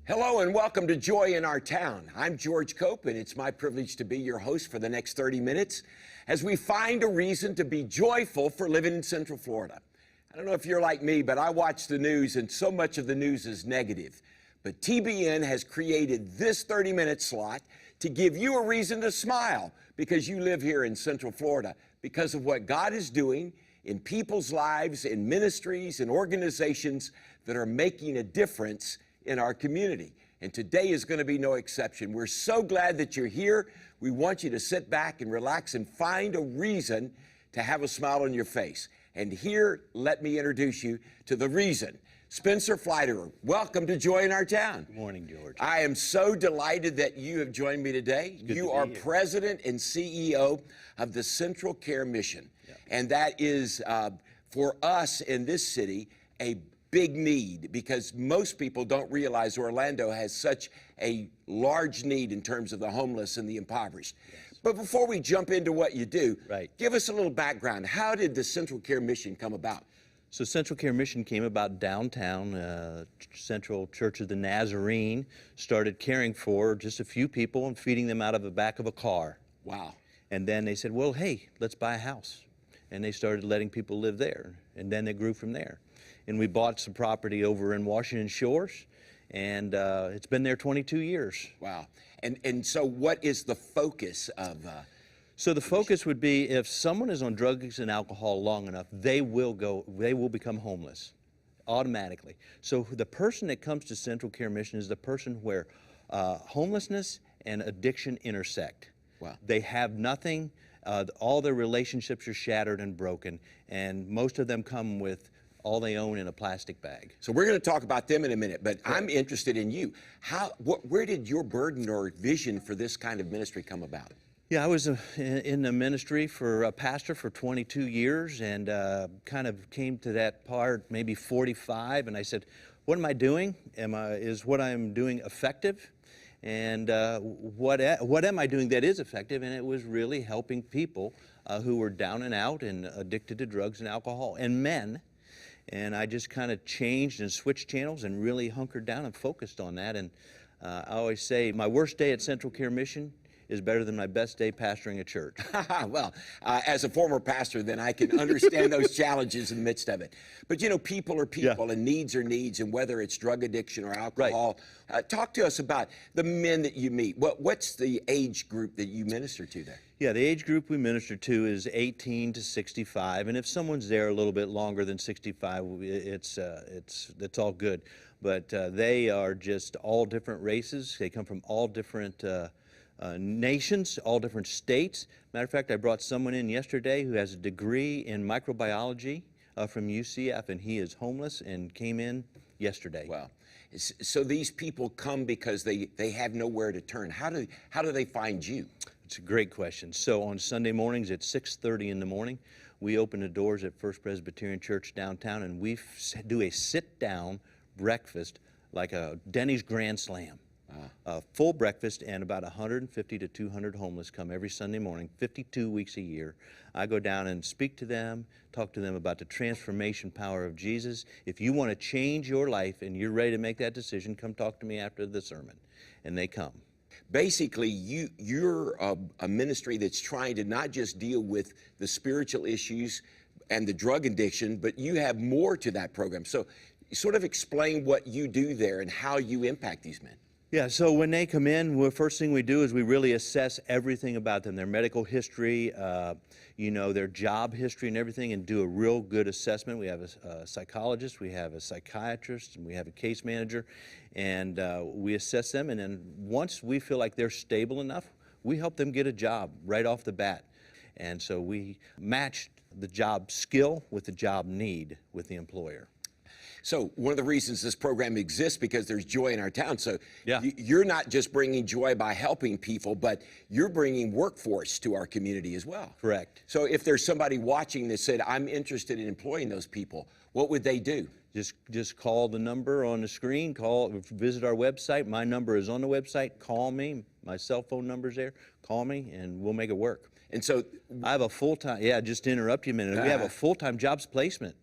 Hello and welcome to Joy in Our Town. I'm George Cope, and it's my privilege to be your host for the next 30 minutes as we find a reason to be joyful for living in Central Florida. I don't know if you're like me, but I watch the news and so much of the news is negative. But TBN has created this 30-minute slot to give you a reason to smile because you live here in Central Florida because of what God is doing in people's lives, in ministries, and organizations that are making a difference in our community. And today is going to be no exception. We're so glad that you're here. We want you to sit back and relax and find a reason to have a smile on your face. And here, let me introduce you to the reason. Spencer Fleiterer, welcome to Joy in Our Town. Good morning, George. I am so delighted that you have joined me today. You are president and CEO of the Central Care Mission. Yep. And that is, for us in this city, a big need because most people don't realize Orlando has such a large need in terms of the homeless and the impoverished. Yes. But before we jump into what you do, give us a little background. How did the Central Care Mission come about? So Central Care Mission came about downtown. Central Church of the Nazarene started caring for just a few people and feeding them out of the back of a car. Wow. And then they said, well, hey, let's buy a house. And they started letting people live there. And then they grew from there. And we bought some property over in Washington Shores, and it's been there 22 years. Wow. And so what is the focus of So the focus would be if someone is on drugs and alcohol long enough, they will become homeless automatically. So the person that comes to Central Care Mission is the person where homelessness and addiction intersect. Wow. They have nothing. All their relationships are shattered and broken, and most of them come with all they own in a plastic bag. So we're going to talk about them in a minute, but I'm interested in you. Where did your burden or vision for this kind of ministry come about? Yeah, I was in the ministry for a pastor for 22 years and kind of came to that part maybe 45, and I said, what am I doing? Is what I'm doing effective? And what am I doing that is effective? And it was really helping people who were down and out and addicted to drugs and alcohol, and men. And I just kind of changed and switched channels and really hunkered down and focused on that. And I always say my worst day at Central Care Mission is better than my best day pastoring a church. Well, as a former pastor, then I can understand those challenges in the midst of it. But you know, people are people, and needs are needs, and whether it's drug addiction or alcohol. Talk to us about the men that you meet. What's the age group that you minister to there? Yeah, the age group we minister to is 18 to 65, and if someone's there a little bit longer than 65, it's all good. But they are just all different races. They come from all different nations, all different states. Matter of fact, I brought someone in yesterday who has a degree in microbiology from UCF, and he is homeless and came in yesterday. Wow. So these people come because they have nowhere to turn. How do they find you? It's a great question. So on Sunday mornings at 6:30 in the morning, we open the doors at First Presbyterian Church downtown, and we do a sit-down breakfast like a Denny's Grand Slam. A full breakfast, and about 150 to 200 homeless come every Sunday morning, 52 weeks a year. I go down and speak to them, talk to them about the transformation power of Jesus. If you want to change your life and you're ready to make that decision, come talk to me after the sermon. And they come. Basically, you're a ministry that's trying to not just deal with the spiritual issues and the drug addiction, but you have more to that program. So sort of explain what you do there and how you impact these men. Yeah, so when they come in, the first thing we do is we really assess everything about them, their medical history, their job history and everything, and do a real good assessment. We have a psychologist, we have a psychiatrist, and we have a case manager, and we assess them, and then once we feel like they're stable enough, we help them get a job right off the bat. And so we match the job skill with the job need with the employer. So one of the reasons this program exists because there's joy in our town. So yeah. You're not just bringing joy by helping people, but you're bringing workforce to our community as well. Correct. So if there's somebody watching that said, I'm interested in employing those people, what would they do? Just call the number on the screen, visit our website. My number is on the website. Call me. My cell phone number's there. Call me, and we'll make it work. And so I have a full-time, just to interrupt you a minute, we have a full-time jobs placement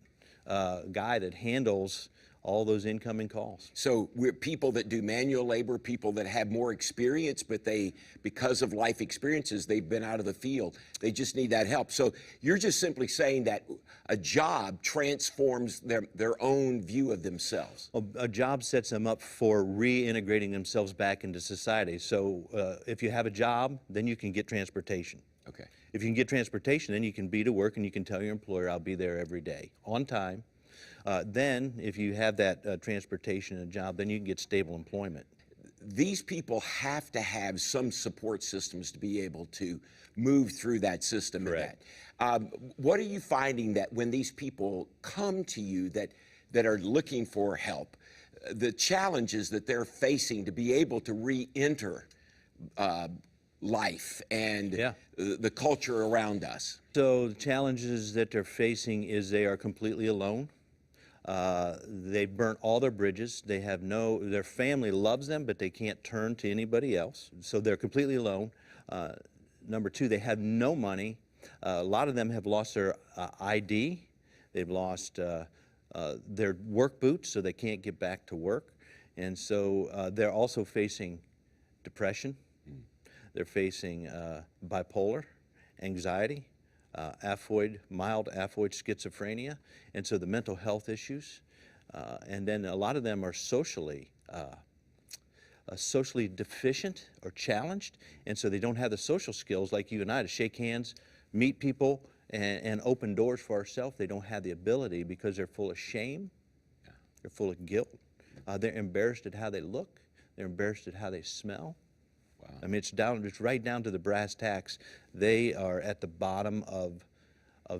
guy that handles all those incoming calls. So we're people that do manual labor, people that have more experience, but they, because of life experiences, they've been out of the field. They just need that help. So you're just simply saying that a job transforms their own view of themselves. A job sets them up for reintegrating themselves back into society. So if you have a job, then you can get transportation. Okay. If you can get transportation, then you can be to work and you can tell your employer, I'll be there every day, on time. Then, if you have that transportation and job, then you can get stable employment. These people have to have some support systems to be able to move through that system. Correct. What are you finding that when these people come to you that are looking for help, the challenges that they're facing to be able to re-enter life and the culture around us? So the challenges that they're facing is they are completely alone. They burnt all their bridges. They have their family loves them, but they can't turn to anybody else. So they're completely alone. Number two, they have no money. A lot of them have lost their ID. They've lost their work boots, so they can't get back to work. And so they're also facing depression. They're facing bipolar, anxiety, mild aphoid schizophrenia, and so the mental health issues. And then a lot of them are socially deficient or challenged, and so they don't have the social skills like you and I to shake hands, meet people, and open doors for ourselves. They don't have the ability because they're full of shame, they're full of guilt, they're embarrassed at how they look, they're embarrassed at how they smell. Wow. I mean, it's right down to the brass tacks. They are at the bottom of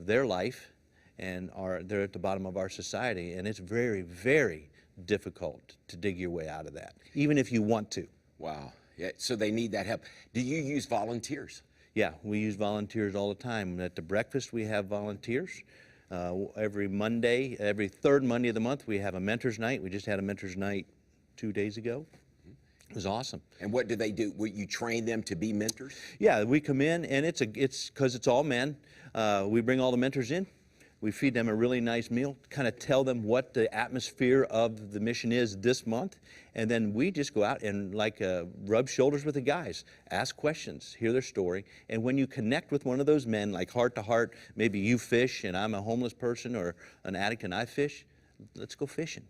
their life, and they're at the bottom of our society, and it's very, very difficult to dig your way out of that, even if you want to. Wow. Yeah, so they need that help. Do you use volunteers? Yeah, we use volunteers all the time. At the breakfast, we have volunteers. Every Monday, every third Monday of the month, we have a mentor's night. We just had a mentor's night 2 days ago. It was awesome. And what do they do? Will you train them to be mentors? Yeah, we come in, and it's because it's all men. We bring all the mentors in. We feed them a really nice meal, kind of tell them what the atmosphere of the mission is this month, and then we just go out and rub shoulders with the guys, ask questions, hear their story, and when you connect with one of those men, like heart to heart, maybe you fish and I'm a homeless person or an addict and I fish, let's go fishing.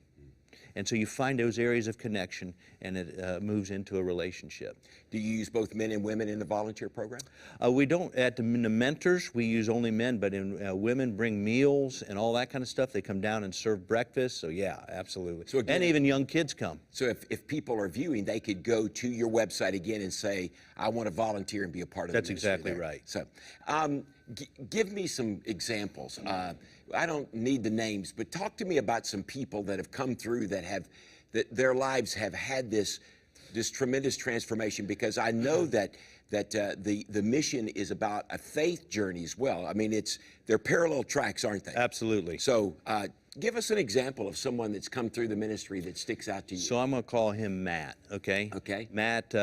And so you find those areas of connection, and it moves into a relationship. Do you use both men and women in the volunteer program? We don't, at the mentors, we use only men, but women bring meals and all that kind of stuff. They come down and serve breakfast, so yeah, absolutely. So again, and even young kids come. So if people are viewing, they could go to your website again and say, I want to volunteer and be a part of That's the exactly there. Right. So give me some examples. I don't need the names, but talk to me about some people that have come through that their lives have had this tremendous transformation, because I know that the mission is about a faith journey as well. I mean, they're parallel tracks, aren't they? Absolutely. So give us an example of someone that's come through the ministry that sticks out to you. So I'm going to call him Matt, okay? Okay. Matt,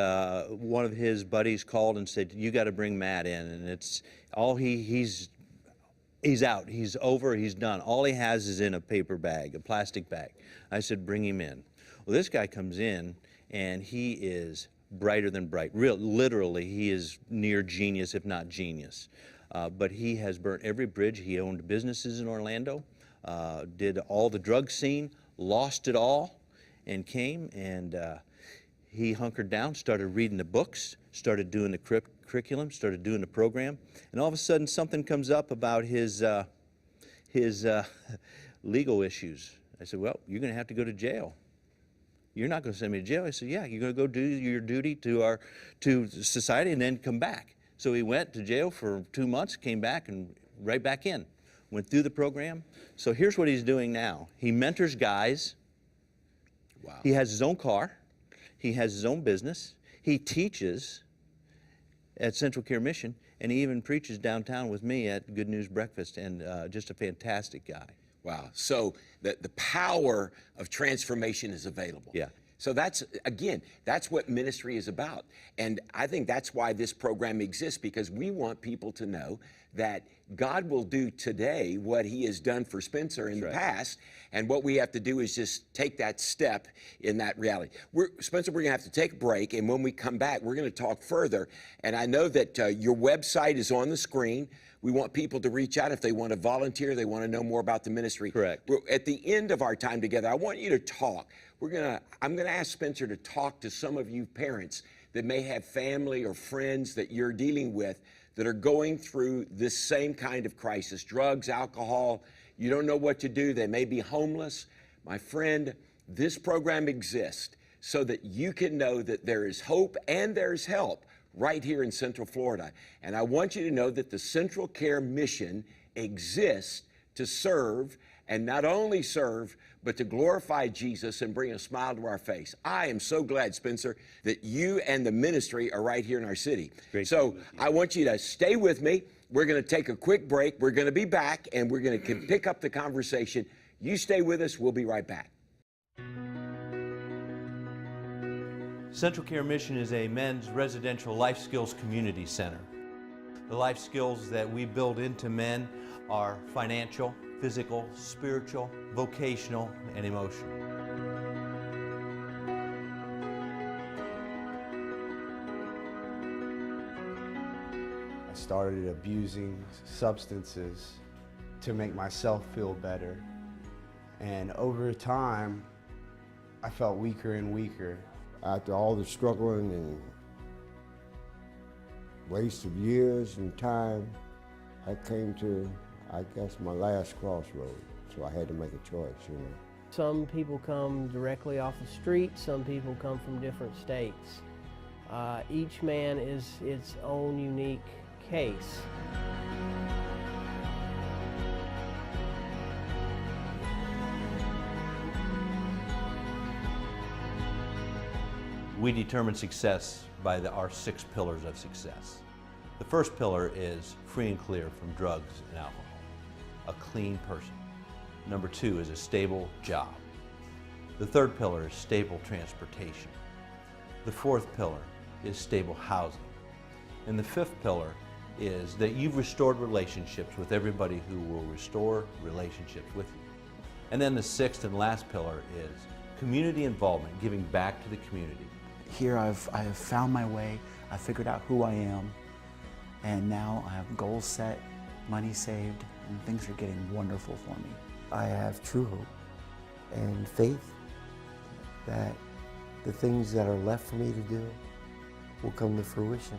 one of his buddies called and said, you got to bring Matt in, and it's all he's out, he's over, he's done. All he has is in a paper bag, a plastic bag. I said, bring him in. Well, this guy comes in, and he is brighter than bright. Literally, he is near genius, if not genius. But he has burnt every bridge. He owned businesses in Orlando, did all the drug scene, lost it all, and came, and he hunkered down, started reading the books, started doing the curriculum, started doing the program, and all of a sudden something comes up about his legal issues. I said, well, you're going to have to go to jail. You're not going to send me to jail. I said, yeah, you're going to go do your duty to society and then come back. So he went to jail for 2 months, came back, and right back in. Went through the program. So here's what he's doing now. He mentors guys. Wow. He has his own car. He has his own business. He teaches at Central Care Mission, and he even preaches downtown with me at Good News Breakfast, and just a fantastic guy. Wow. So the power of transformation is available. Yeah. So that's what ministry is about. And I think that's why this program exists, because we want people to know that God will do today what he has done for Spencer in the past. And what we have to do is just take that step in that reality. Spencer, we're going to have to take a break. And when we come back, we're going to talk further. And I know that your website is on the screen. We want people to reach out if they want to volunteer, they want to know more about the ministry. Correct. At the end of our time together, I want you to talk. I'm going to ask Spencer to talk to some of you parents that may have family or friends that you're dealing with that are going through this same kind of crisis, drugs, alcohol. You don't know what to do. They may be homeless. My friend, this program exists so that you can know that there is hope and there's help right here in Central Florida. And I want you to know that the Central Care Mission exists to serve, and not only serve, but to glorify Jesus and bring a smile to our face. I am so glad, Spencer, that you and the ministry are right here in our city. Great. So I want you to stay with me. We're going to take a quick break. We're going to be back, and we're going to pick up the conversation. You stay with us. We'll be right back. Central Care Mission is a men's residential life skills community center. The life skills that we build into men are financial, physical, spiritual, vocational, and emotional. I started abusing substances to make myself feel better. And over time, I felt weaker and weaker. After all the struggling and waste of years and time, I came to, I guess, my last crossroad. So I had to make a choice, you know. Some people come directly off the street, some people come from different states. Each man is its own unique case. We determine success by our 6 pillars of success. The first pillar is free and clear from drugs and alcohol, a clean person. Number 2 is a stable job. The third pillar is stable transportation. The fourth pillar is stable housing. And the fifth pillar is that you've restored relationships with everybody who will restore relationships with you. And then the sixth and last pillar is community involvement, giving back to the community. Here I have found my way, I figured out who I am, and now I have goals set, money saved, and things are getting wonderful for me. I have true hope and faith that the things that are left for me to do will come to fruition.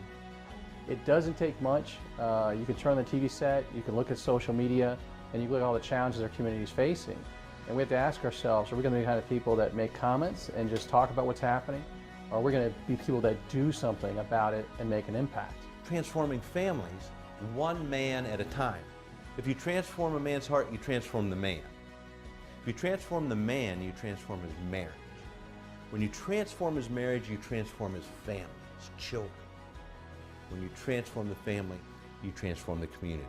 It doesn't take much. You can turn on the TV set, you can look at social media, and you can look at all the challenges our community is facing. And we have to ask ourselves, are we going to be the kind of people that make comments and just talk about what's happening? Or are we going to be people that do something about it and make an impact? Transforming families one man at a time. If you transform a man's heart, you transform the man. If you transform the man, you transform his marriage. When you transform his marriage, you transform his family, his children. When you transform the family, you transform the community.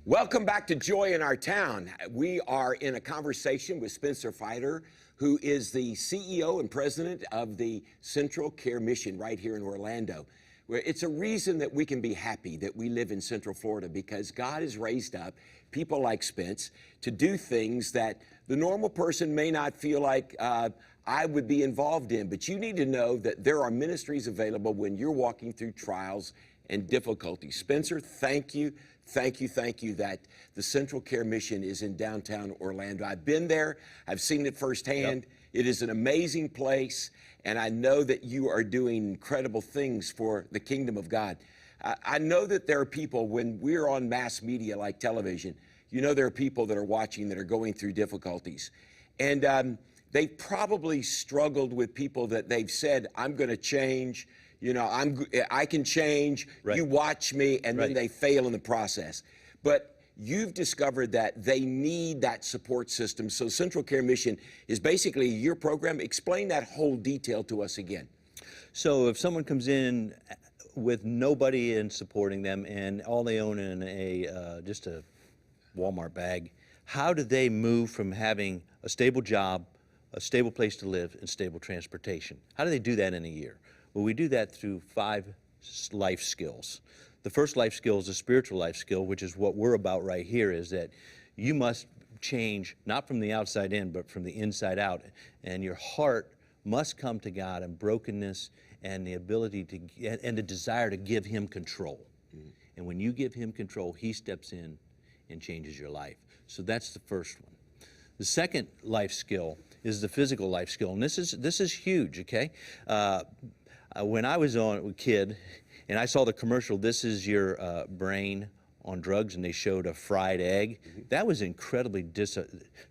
Welcome back to Joy in Our Town. We are in a conversation with Spencer Feider, who is the CEO and president of the Central Care Mission right here in Orlando. It's a reason that we can be happy that we live in Central Florida, because God has raised up people like Spence to do things that the normal person may not feel like I would be involved in. But you need to know that there are ministries available when you're walking through trials and difficulties. Spencer, thank you. Thank you, thank you that the Central Care Mission is in downtown Orlando. I've been there, I've seen it firsthand. Yep. It is an amazing place, and I know that you are doing incredible things for the kingdom of God. I know that there are people, when we're on mass media like television, you know there are people that are watching that are going through difficulties. And they've probably struggled with people that they've said, I'm going to change. You know, I can change, right. You watch me, and then they fail in the process. But you've discovered that they need that support system. So Central Care Mission is basically your program. Explain that whole detail to us again. So if someone comes in with nobody in supporting them and all they own in just a Walmart bag, how do they move from having a stable job, a stable place to live, and stable transportation? How do they do that in a year? Well, we do that through 5 life skills. The first life skill is a spiritual life skill, which is what we're about right here, is that you must change, not from the outside in, but from the inside out. And your heart must come to God in brokenness and the ability to, and the desire to give Him control. And when you give Him control, He steps in and changes your life. So that's the first one. The second life skill is the physical life skill, and this is huge, okay? When I was a kid, and I saw the commercial, this is your brain on drugs, and they showed a fried egg. That was incredibly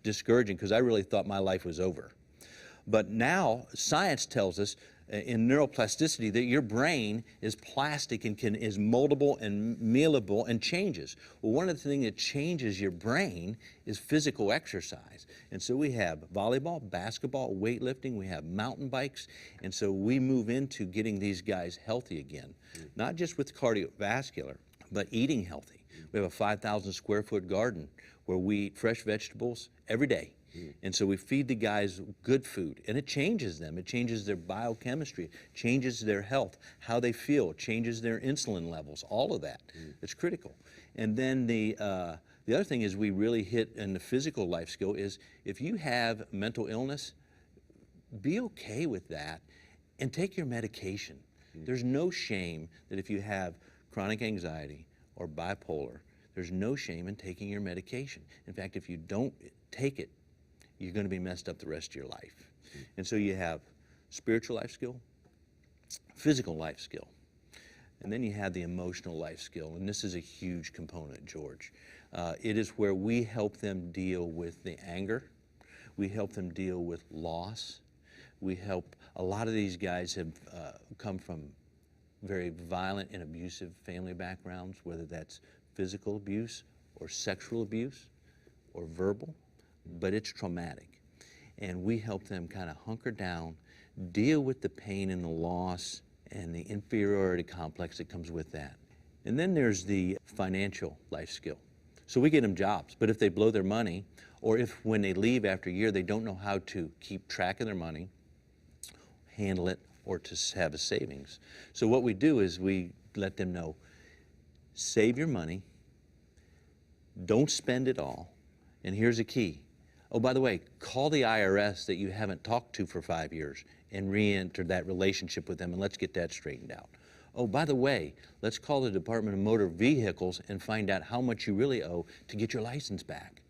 discouraging, because I really thought my life was over. But now science tells us in neuroplasticity that your brain is plastic and is moldable and malleable and changes. Well, one of the things that changes your brain is physical exercise. And so we have volleyball, basketball, weightlifting, we have mountain bikes, and so we move into getting these guys healthy again, not just with cardiovascular, but eating healthy. We have a 5,000 square foot garden where we eat fresh vegetables every day. And so we feed the guys good food, and it changes them. It changes their biochemistry, changes their health, how they feel, changes their insulin levels, all of that. It's critical. And then the other thing is we really hit in the physical life skill is if you have mental illness, be okay with that and take your medication. There's no shame that if you have chronic anxiety or bipolar, there's no shame in taking your medication. In fact, if you don't take it, you're going to be messed up the rest of your life. And so you have spiritual life skill, physical life skill, and then you have the emotional life skill, and this is a huge component, George. It is where we help them deal with the anger, we help them deal with loss, we help, a lot of these guys have come from very violent and abusive family backgrounds, whether that's physical abuse or sexual abuse or verbal, but it's traumatic. And we help them kind of hunker down, deal with the pain and the loss and the inferiority complex that comes with that. And then there's the financial life skill. So we get them jobs, but if they blow their money, or if when they leave after a year, they don't know how to keep track of their money, handle it, or to have a savings. So what we do is we let them know, save your money, don't spend it all, and here's the key. Oh, by the way, call the IRS that you haven't talked to for 5 years and re-enter that relationship with them, and let's get that straightened out. Oh, by the way, let's call the Department of Motor Vehicles and find out how much you really owe to get your license back.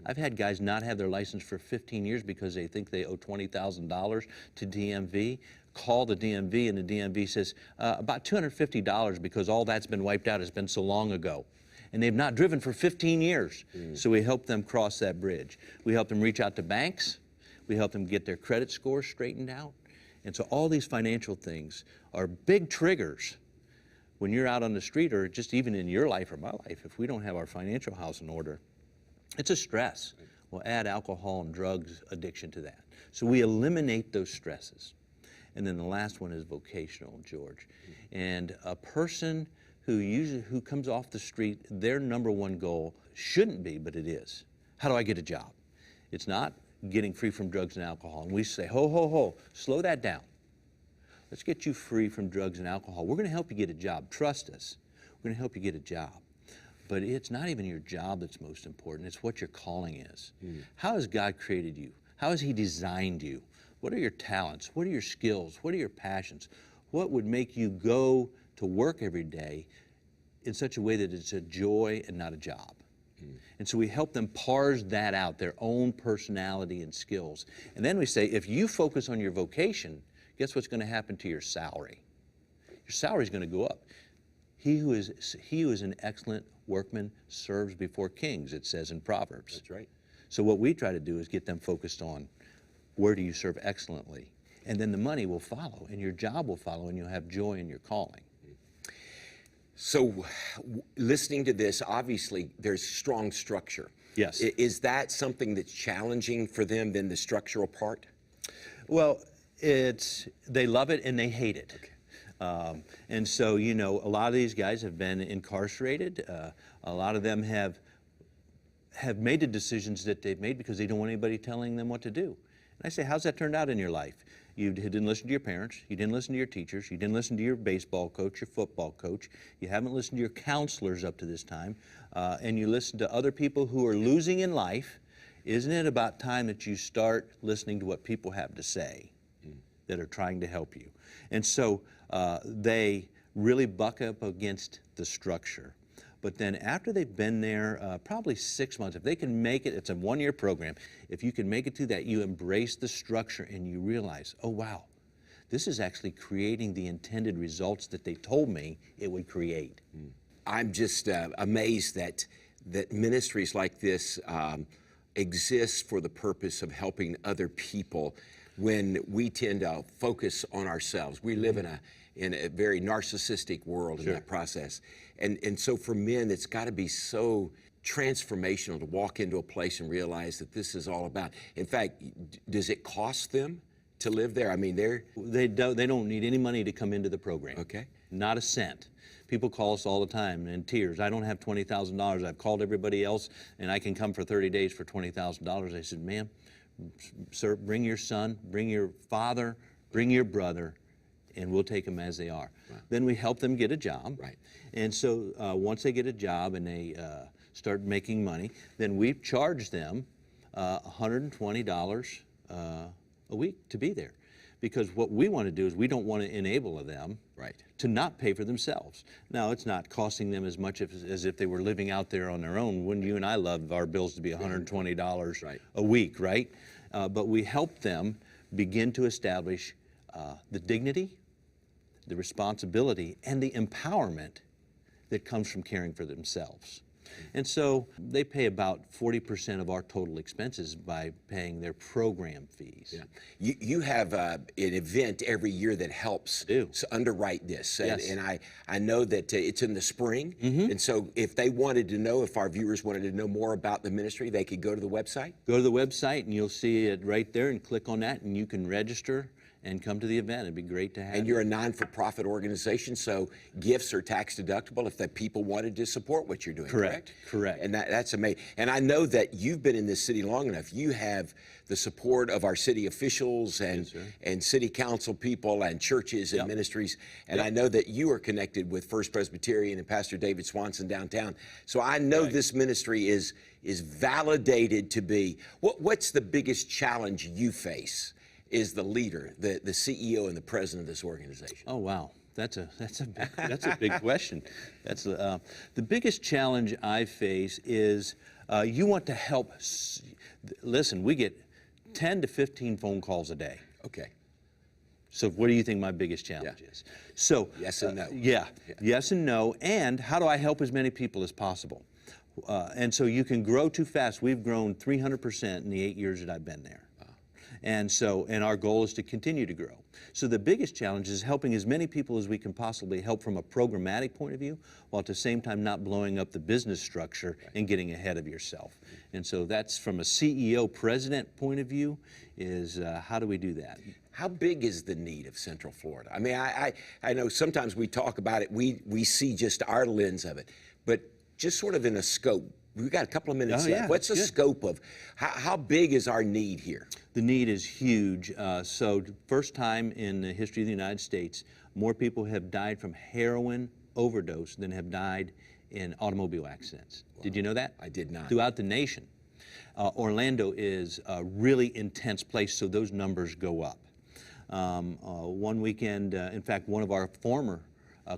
I've had guys not have their license for 15 years because they think they owe $20,000 to DMV. Call the DMV, and the DMV says, about $250 because all that's been wiped out. It's been so long ago. And they've not driven for 15 years. So we help them cross that bridge. We help them reach out to banks. We help them get their credit scores straightened out. And so all these financial things are big triggers when you're out on the street, or just even in your life or my life. If we don't have our financial house in order, it's a stress. We'll add alcohol and drugs addiction to that. So we eliminate those stresses. And then the last one is vocational, George. And a person who comes off the street, their number one goal shouldn't be, but it is. How do I get a job? It's not getting free from drugs and alcohol. And we say, ho, ho, ho, slow that down. Let's get you free from drugs and alcohol. We're going to help you get a job. Trust us. We're going to help you get a job. But it's not even your job that's most important. It's what your calling is. How has God created you? How has He designed you? What are your talents? What are your skills? What are your passions? What would make you go to work every day in such a way that it's a joy and not a job? And so we help them parse that out, their own personality and skills. And then we say, if you focus on your vocation, guess what's going to happen to your salary? Your salary is going to go up. He who is an excellent workman serves before kings, it says in Proverbs. That's right. So what we try to do is get them focused on where do you serve excellently? And then the money will follow, and your job will follow, and you'll have joy in your calling. So listening to this, obviously there's strong structure. Yes. Is that something that's challenging for them, then the structural part? Well, they love it and they hate it. Okay. And so, you know, a lot of these guys have been incarcerated. A lot of them have have made the decisions that they've made because they don't want anybody telling them what to do. And I say, how's that turned out in your life? You didn't listen to your parents, you didn't listen to your teachers, you didn't listen to your baseball coach, your football coach, you haven't listened to your counselors up to this time, and you listen to other people who are losing in life. Isn't it about time that you start listening to what people have to say that are trying to help you? And so they really buck up against the structure. But then after they've been there probably 6 months, if they can make it, it's a one-year program, if you can make it through that, you embrace the structure and you realize, oh wow, this is actually creating the intended results that they told me it would create. I'm just amazed that ministries like this exist for the purpose of helping other people when we tend to focus on ourselves. We live in a very narcissistic world in that process. And so for men, it's got to be so transformational to walk into a place and realize that this is all about. In fact, does it cost them to live there? I mean, they don't need any money to come into the program. Okay. Not a cent. People call us all the time in tears. I don't have $20,000. I've called everybody else, and I can come for 30 days for $20,000. I said, ma'am, sir, bring your son, bring your father, bring your brother, and we'll take them as they are. Wow. Then we help them get a job. Right. And so once they get a job and they start making money, then we charge them $120 a week to be there. Because what we want to do is we don't want to enable them to not pay for themselves. Now, it's not costing them as much as if they were living out there on their own. Wouldn't you and I love our bills to be $120 a week, right? But we help them begin to establish the dignity, the responsibility, and the empowerment that comes from caring for themselves. And so they pay about 40% of our total expenses by paying their program fees. Yeah. You have an event every year that helps underwrite this. Yes. And I know that it's in the spring. And so if they wanted to know, if our viewers wanted to know more about the ministry, they could go to the website? Go to the website and you'll see it right there, and click on that and you can register and come to the event. It'd be great to have you. And you're a non-for-profit organization, so gifts are tax deductible if the people wanted to support what you're doing, correct? Correct. And that's amazing. And I know that you've been in this city long enough. You have the support of our city officials and city council people and churches and ministries. And I know that you are connected with First Presbyterian and Pastor David Swanson downtown. So I know this ministry is validated to be. What's the biggest challenge you face? Is the leader, the CEO and the president of this organization? Oh wow, that's a big question. That's the biggest challenge I face is you want to help. Listen, we get 10 to 15 phone calls a day. Okay. So what do you think my biggest challenge is? So yes and no. Yes and no. And how do I help as many people as possible? And so you can grow too fast. We've grown 300% in the 8 years that I've been there. And our goal is to continue to grow. So the biggest challenge is helping as many people as we can possibly help from a programmatic point of view, while at the same time not blowing up the business structure and getting ahead of yourself. And so that's from a CEO, president point of view, is how do we do that? How big is the need of Central Florida? I mean, I know sometimes we talk about it, we see just our lens of it, but just sort of in a scope. We've got a couple of minutes left. What's the scope of, how big is our need here? The need is huge. So first time in the history of the United States, more people have died from heroin overdose than have died in automobile accidents. Wow. Did you know that? I did not. Throughout the nation. Orlando is a really intense place, so those numbers go up. One weekend, in fact, one of our former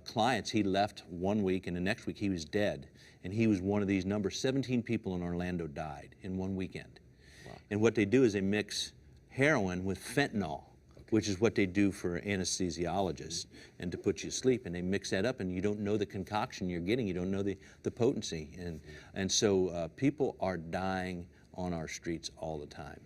clients, he left one week and the next week he was dead. And he was one of these numbers. 17 people in Orlando died in one weekend. Wow. And what they do is they mix heroin with fentanyl, which is what they do for anesthesiologists and to put you to sleep. And they mix that up and you don't know the concoction you're getting. You don't know the potency. And so people are dying on our streets all the time.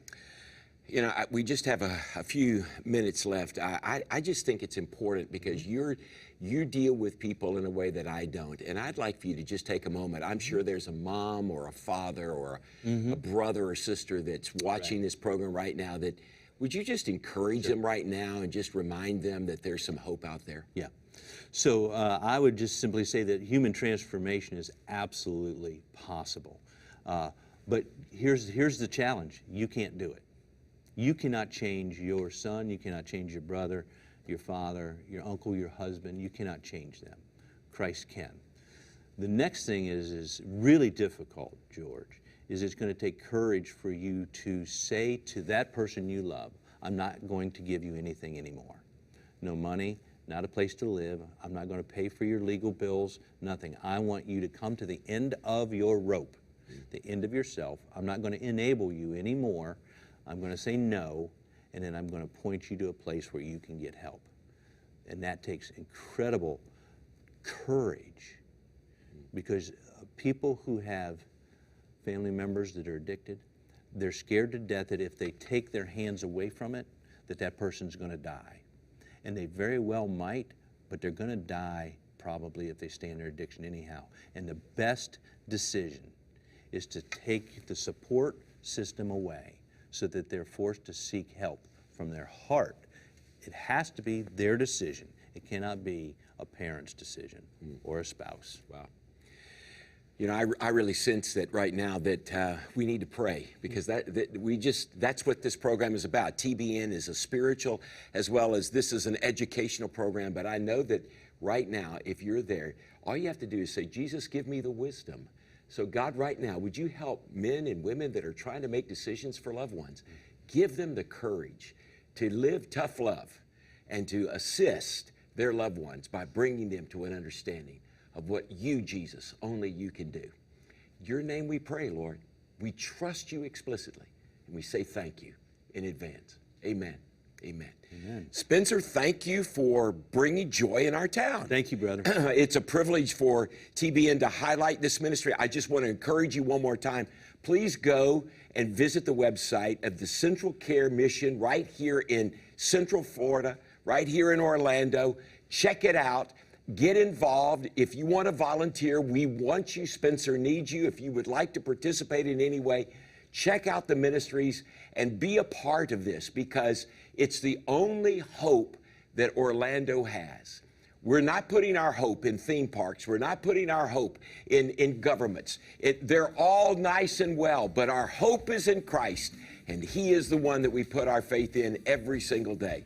You know, we just have a few minutes left. I just think it's important because you deal with people in a way that I don't. And I'd like for you to just take a moment. I'm sure there's a mom or a father or a brother or sister that's watching this program right now that, would you just encourage them right now and just remind them that there's some hope out there? Yeah. So I would just simply say that human transformation is absolutely possible. But here's the challenge. You can't do it. You cannot change your son. You cannot change your brother, your father, your uncle, your husband. You cannot change them. Christ can. The next thing is really difficult, George, is it's going to take courage for you to say to that person you love, I'm not going to give you anything anymore. No money, not a place to live. I'm not going to pay for your legal bills, nothing. I want you to come to the end of your rope, the end of yourself. I'm not going to enable you anymore. I'm going to say no, and then I'm going to point you to a place where you can get help. And that takes incredible courage, because people who have family members that are addicted, they're scared to death that if they take their hands away from it, that person's going to die. And they very well might, but they're going to die probably if they stay in their addiction anyhow. And the best decision is to take the support system away so that they're forced to seek help from their heart. It has to be their decision. It cannot be a parent's decision or a spouse. Wow. You know, I really sense that right now that we need to pray, because that's what this program is about. TBN is a spiritual as well as this is an educational program, but I know that right now, if you're there, all you have to do is say, Jesus, give me the wisdom. So God, right now, would you help men and women that are trying to make decisions for loved ones? Give them the courage to live tough love and to assist their loved ones by bringing them to an understanding of what you, Jesus, only you can do. In your name we pray, Lord. We trust you explicitly, and we say thank you in advance. Amen. Amen. Amen. Spencer, thank you for bringing joy in our town. Thank you, brother. It's a privilege for TBN to highlight this ministry. I just want to encourage you one more time. Please go and visit the website of the Central Care Mission right here in Central Florida, right here in Orlando. Check it out. Get involved. If you want to volunteer, we want you. Spencer needs you. If you would like to participate in any way, check out the ministries and be a part of this, because it's the only hope that Orlando has. We're not putting our hope in theme parks. We're not putting our hope in governments. They're all nice and well, but our hope is in Christ, and He is the one that we put our faith in every single day.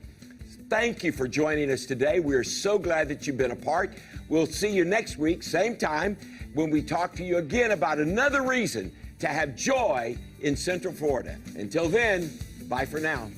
Thank you for joining us today. We are so glad that you've been a part. We'll see you next week, same time, when we talk to you again about another reason to have joy in Central Florida. Until then, bye for now.